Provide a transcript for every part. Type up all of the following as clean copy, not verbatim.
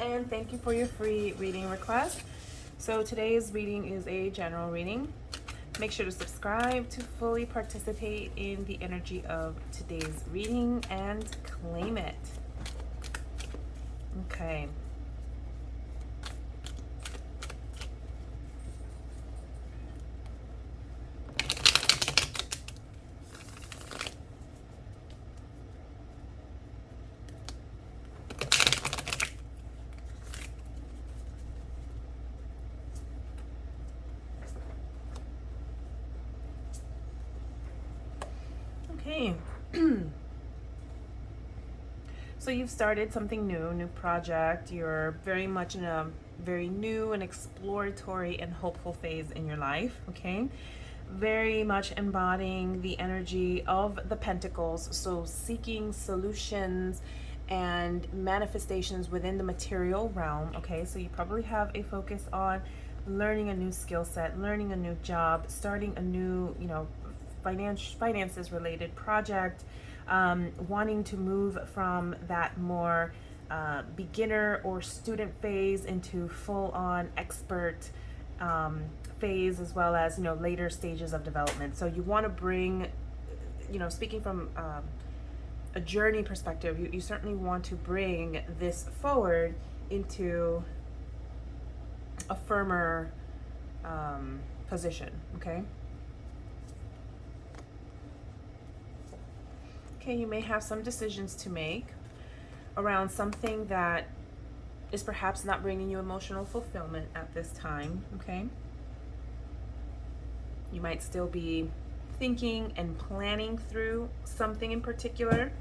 and thank you for your free reading request. So today's reading is a general reading. Make sure to subscribe to fully participate in the energy of today's reading and claim it. Okay. Okay. So you've started something new project. You're very much in a very new and exploratory and hopeful phase in your life, okay? Very much embodying the energy of the Pentacles, so seeking solutions and manifestations within the material realm, okay? So you probably have a focus on learning a new skill set, learning a new job, starting a new, finances related project, wanting to move from that more beginner or student phase into full on expert phase, as well as later stages of development. So you want to bring, speaking from a journey perspective, you certainly want to bring this forward into a firmer position, okay? Okay, you may have some decisions to make around something that is perhaps not bringing you emotional fulfillment at this time, okay? You might still be thinking and planning through something in particular.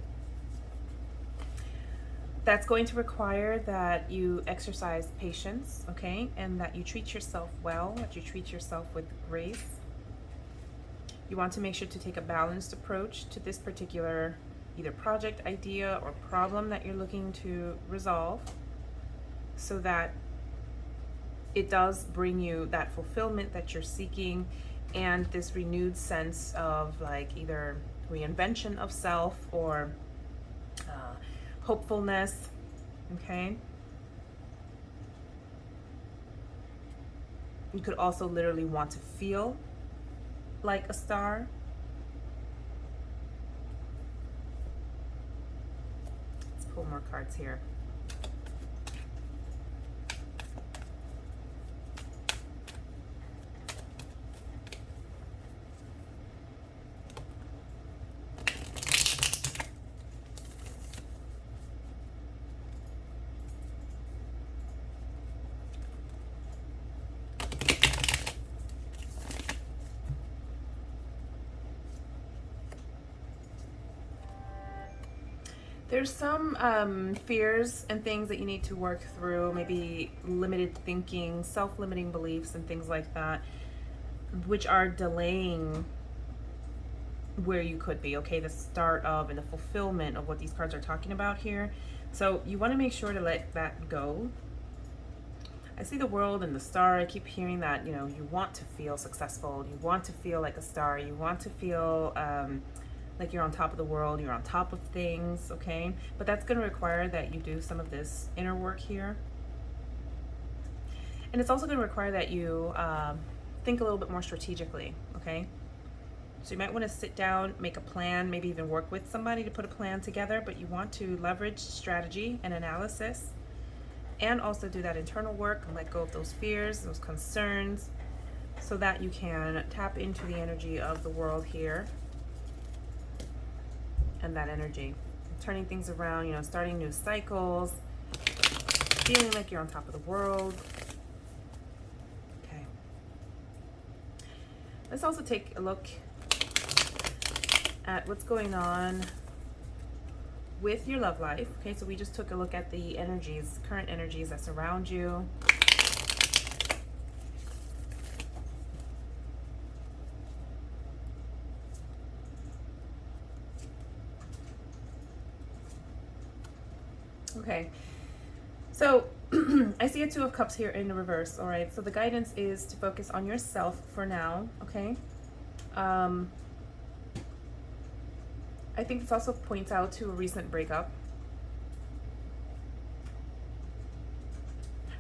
That's going to require that you exercise patience, okay? And that you treat yourself well, that you treat yourself with grace. You want to make sure to take a balanced approach to this particular either project, idea, or problem that you're looking to resolve, so that it does bring you that fulfillment that you're seeking and this renewed sense of like either reinvention of self or hopefulness, okay? You could also literally want to feel like a star. Let's pull more cards here. There's some fears and things that you need to work through, maybe limited thinking, self-limiting beliefs and things like that, which are delaying where you could be, okay? The start of and the fulfillment of what these cards are talking about here. So you want to make sure to let that go. I see the world and the star. I keep hearing that, you want to feel successful. You want to feel like a star. You want to feel like you're on top of the world, you're on top of things, okay? But that's going to require that you do some of this inner work here. And it's also going to require that you think a little bit more strategically, okay? So you might want to sit down, make a plan, maybe even work with somebody to put a plan together, but you want to leverage strategy and analysis and also do that internal work and let go of those fears, those concerns, so that you can tap into the energy of the world here. And that energy, turning things around, starting new cycles, feeling like you're on top of the world. Okay. Let's also take a look at what's going on with your love life. Okay, so we just took a look at the energies, current energies that surround you. Okay, so I see a Two of Cups here in the reverse, all right? So the guidance is to focus on yourself for now, okay? I think this also points out to a recent breakup.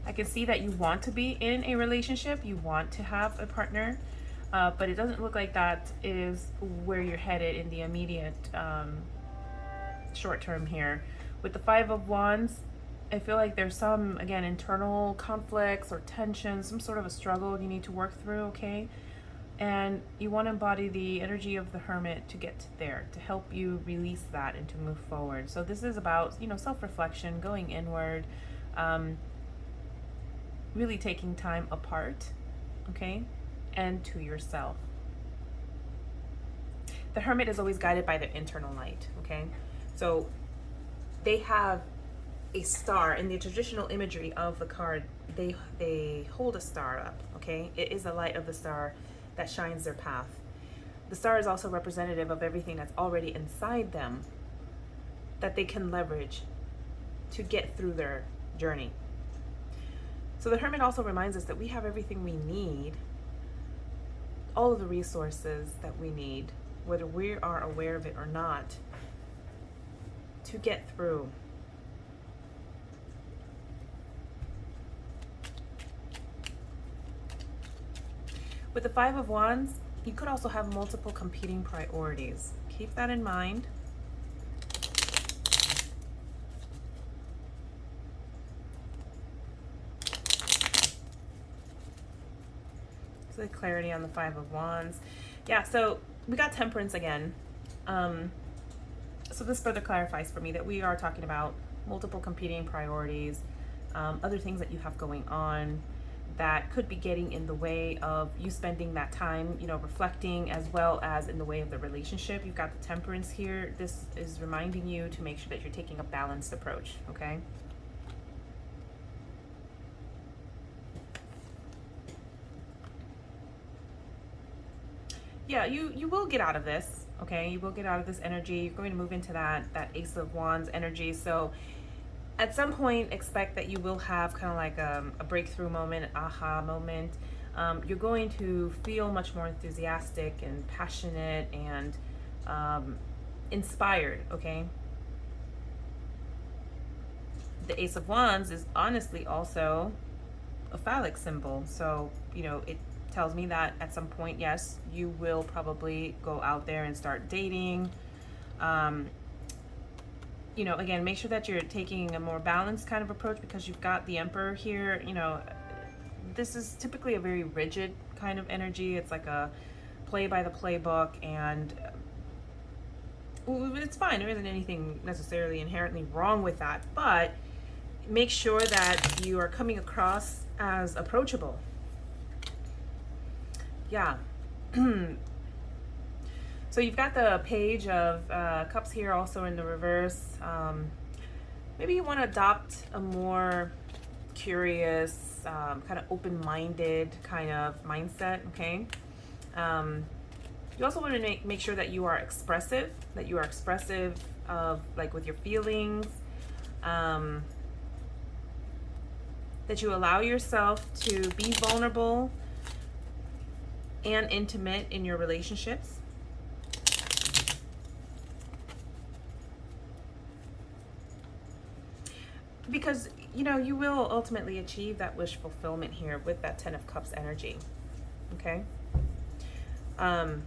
I can see that you want to be in a relationship, you want to have a partner, but it doesn't look like that is where you're headed in the immediate short term here. With the Five of Wands, I feel like there's some, again, internal conflicts or tension, some sort of a struggle you need to work through, okay? And you want to embody the energy of the Hermit to get there, to help you release that and to move forward. So this is about, you know, self-reflection, going inward, really taking time apart, okay, and to yourself. The Hermit is always guided by their internal light, okay? So they have a star. In the traditional imagery of the card, they hold a star up, okay? It is the light of the star that shines their path. The star is also representative of everything that's already inside them that they can leverage to get through their journey. So the Hermit also reminds us that we have everything we need, all of the resources that we need, whether we are aware of it or not, to get through. With the Five of Wands, you could also have multiple competing priorities. Keep that in mind. So the clarity on the Five of Wands. Yeah, so we got Temperance again. So this further clarifies for me that we are talking about multiple competing priorities, other things that you have going on that could be getting in the way of you spending that time, you know, reflecting, as well as in the way of the relationship. You've got the Temperance here. This is reminding you to make sure that you're taking a balanced approach, okay? Yeah, you will get out of this, okay? You will get out of this energy. You're going to move into that Ace of Wands energy. So at some point, expect that you will have kind of like a breakthrough moment, an aha moment. You're going to feel much more enthusiastic and passionate and inspired, okay? The Ace of Wands is honestly also a phallic symbol. So, you know, it tells me that at some point, yes, you will probably go out there and start dating. You know, again, make sure that you're taking a more balanced kind of approach, because you've got the Emperor here. You know, this is typically a very rigid kind of energy. It's like a play by the playbook, and it's fine. There isn't anything necessarily inherently wrong with that, but make sure that you are coming across as approachable. Yeah. So you've got the Page of Cups here also in the reverse. Maybe you want to adopt a more curious, kind of open-minded kind of mindset, okay? You also want to make sure that you are expressive, of, like, with your feelings, that you allow yourself to be vulnerable and intimate in your relationships. Because, you know, you will ultimately achieve that wish fulfillment here with that Ten of Cups energy, okay? Yeah,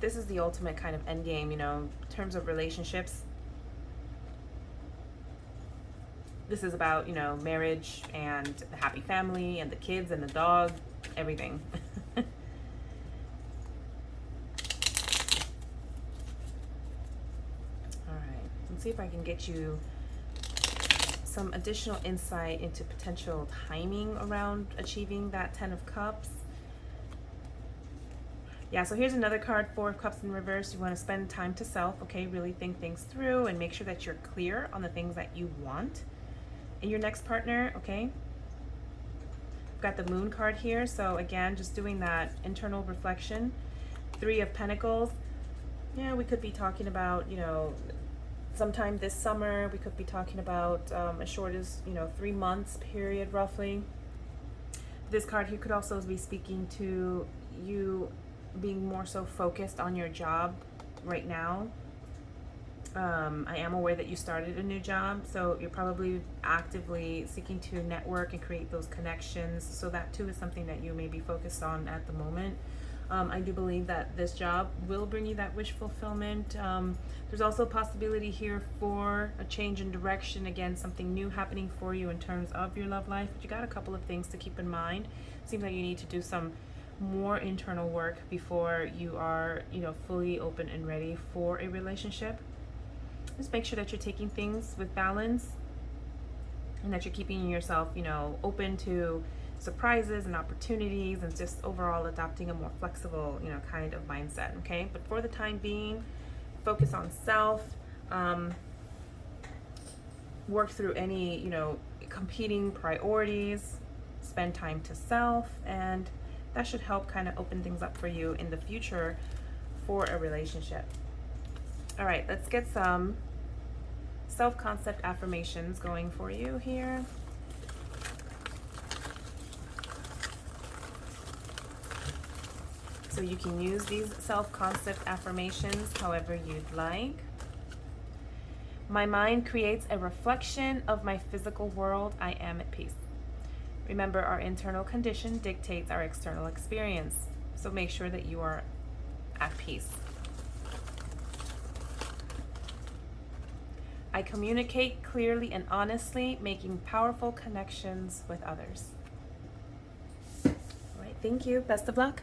this is the ultimate kind of end game, you know, in terms of relationships. This is about, you know, marriage and a happy family and the kids and the dog, everything. See if I can get you some additional insight into potential timing around achieving that Ten of Cups. Yeah, so here's another card, Four of Cups in reverse. You want to spend time to self, okay? Really think things through and make sure that you're clear on the things that you want in your next partner, okay? I've got the Moon card here, so again, just doing that internal reflection. Three of Pentacles. Yeah, we could be talking about, you know, sometime this summer. We could be talking about as short as, you know, 3 months period roughly. This card here could also be speaking to you being more so focused on your job right now. I am aware that you started a new job, so you're probably actively seeking to network and create those connections. So that too is something that you may be focused on at the moment. I do believe that this job will bring you that wish fulfillment. There's also a possibility here for a change in direction. Again, something new happening for you in terms of your love life. But you got a couple of things to keep in mind. Seems like you need to do some more internal work before you are, fully open and ready for a relationship. Just make sure that you're taking things with balance and that you're keeping yourself, open to surprises and opportunities, and just overall adopting a more flexible, kind of mindset. Okay. But for the time being, focus on self, work through any, competing priorities, spend time to self, and that should help kind of open things up for you in the future for a relationship. All right, let's get some self-concept affirmations going for you here. So you can use these self-concept affirmations however you'd like. My mind creates a reflection of my physical world. I am at peace. Remember, our internal condition dictates our external experience. So make sure that you are at peace. I communicate clearly and honestly, making powerful connections with others. All right, thank you. Best of luck.